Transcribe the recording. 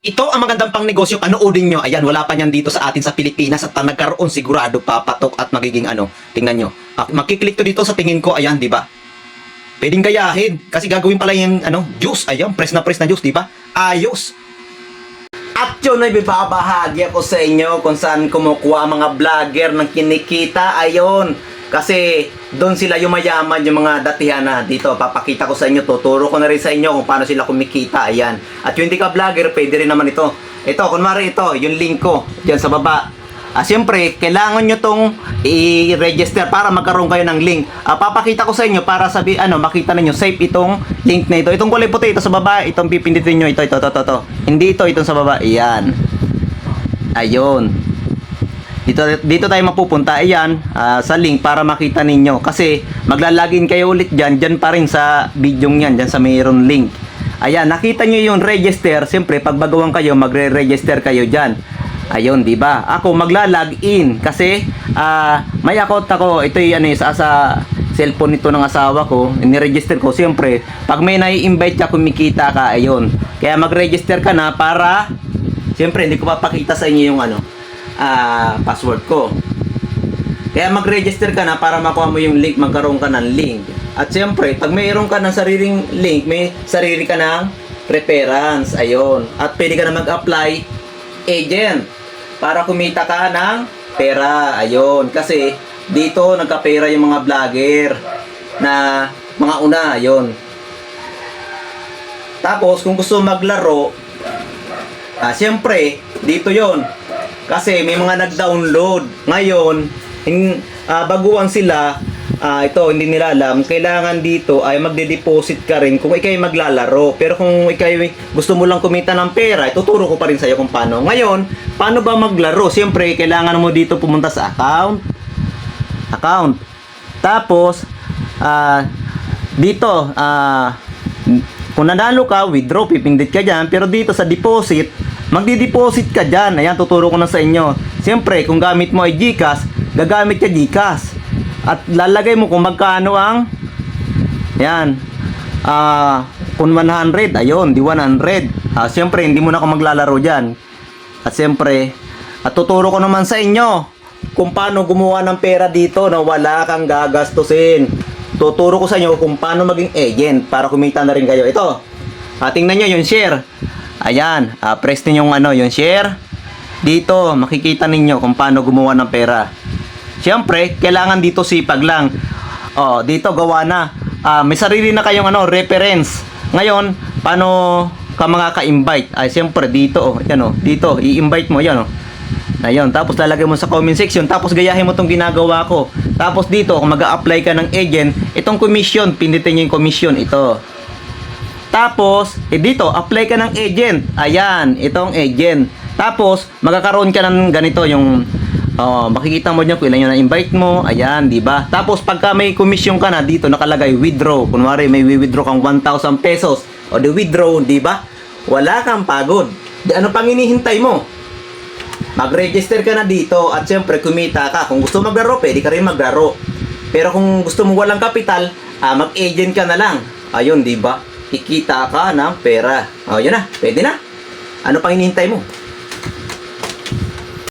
Ito ang magandang pang negosyo, panoodin nyo. Ayan, wala pa niyan dito sa atin sa Pilipinas at nagkaroon sigurado papatok at magiging ano. Tingnan nyo. Makiklik to dito sa tingin ko, ayan, di ba? Pwedeng gayahin kasi gagawin pala yung ano, juice. Ayan, press na juice, di ba? Ayos. At yun ay bibabahagi ako sa inyo kung saan kumukuha ang mga vlogger ng kinikita. Ayon. Kasi doon sila yumayaman, yung mga datihan na dito. Papakita ko sa inyo, tuturo ko na rin sa inyo kung paano sila kumikita. Ayan. At yung hindi ka vlogger, pwede rin naman ito. Ito, kunwari ito, yung link ko, dyan sa baba. Siyempre, kailangan nyo tong i-register para magkaroon kayo ng link. Papakita ko sa inyo para makita ninyo, safe itong link na ito. Itong kulay puti, ito sa baba, itong pipindutin nyo, ito. Hindi ito, itong sa baba. Ayan. Ayun. Dito tayo mapupunta, ayan, sa link para makita ninyo. Kasi maglalagin kayo ulit dyan pa rin sa video nyan, dyan sa mayroon link. Ayan, nakita nyo yung register. Siyempre, pag bagawan kayo, magre-register kayo dyan. Ayun, di ba? Ako magla-login kasi may account ako. Ito yung sa cellphone nito ng asawa ko. Ni-register ko. Siyempre, pag may nai-invite ka, kumikita ka. Ayun. Kaya mag-register ka na para, siyempre, hindi ko papakita sa inyo yung password ko. Kaya mag-register ka na para makuha mo yung link, magkaroon ka ng link. At siyempre, pag mayroon ka ng sariling link, may sarili ka ng preference. Ayun. At pwede ka na mag-apply agent para kumita ka ng pera. Ayun. Kasi dito nagkapera yung mga vlogger na mga una. Ayun. Tapos kung gusto maglaro, siyempre dito yon. Kasi may mga nag-download. Ngayon, baguhan sila, ito hindi nila alam, kailangan dito ay magde-deposit ka rin kung ikay maglalaro. Pero kung ikay gusto mo lang kumita ng pera, ituturo ko pa rin sa iyo kung paano. Ngayon, paano ba maglaro? Siyempre, kailangan mo dito pumunta sa account. Tapos, dito, kung nanalo ka, withdraw, pipindit ka dyan. Pero dito sa deposit, magdi-deposit ka dyan. Ayan, tuturo ko na sa inyo. Siyempre, kung gamit mo ay GCash, gagamit ka GCash. At lalagay mo kung magkano ang, ayan, kung 100, ayun, di 100. Siyempre, hindi mo na ako maglalaro dyan. At siyempre, tuturo ko naman sa inyo kung paano gumawa ng pera dito na wala kang gagastusin. Tuturo ko sa inyo kung paano maging agent para kumita na rin kayo. Ito, tingnan nyo yung share. Ayan, press niyo yung share. Dito, makikita ninyo kung paano gumawa ng pera. Siyempre, kailangan dito sipag lang. Dito gawa na. May sarili na kayong reference. Ngayon, paano ka makaka-invite? Siyempre dito, dito i-invite mo 'yan. Ayun, tapos lalagay mo sa comment section, tapos gayahin mo 'tong ginagawa ko. Tapos dito, kung mag-a-apply ka ng agent, itong commission, pindutin niyo yung commission ito. Tapos, dito, apply ka ng agent. Ayan, itong agent. Tapos, magkakaroon ka ng ganito, yung, makikita mo dyan kung ilan yung na-invite mo. Ayan, di ba? Tapos, pagka may commission ka na, dito nakalagay, withdraw. Kunwari, may withdraw kang 1,000 pesos. O, the withdraw, di ba? Wala kang pagod. Ano pang hinihintay mo? Mag-register ka na dito at syempre, kumita ka. Kung gusto maglaro, pwede ka rin maglaro. Pero kung gusto mo walang kapital, mag-agent ka na lang. Ayun, di ba? Kikita ka ng pera. Yun na, pwede na. Ano pang hinihintay mo?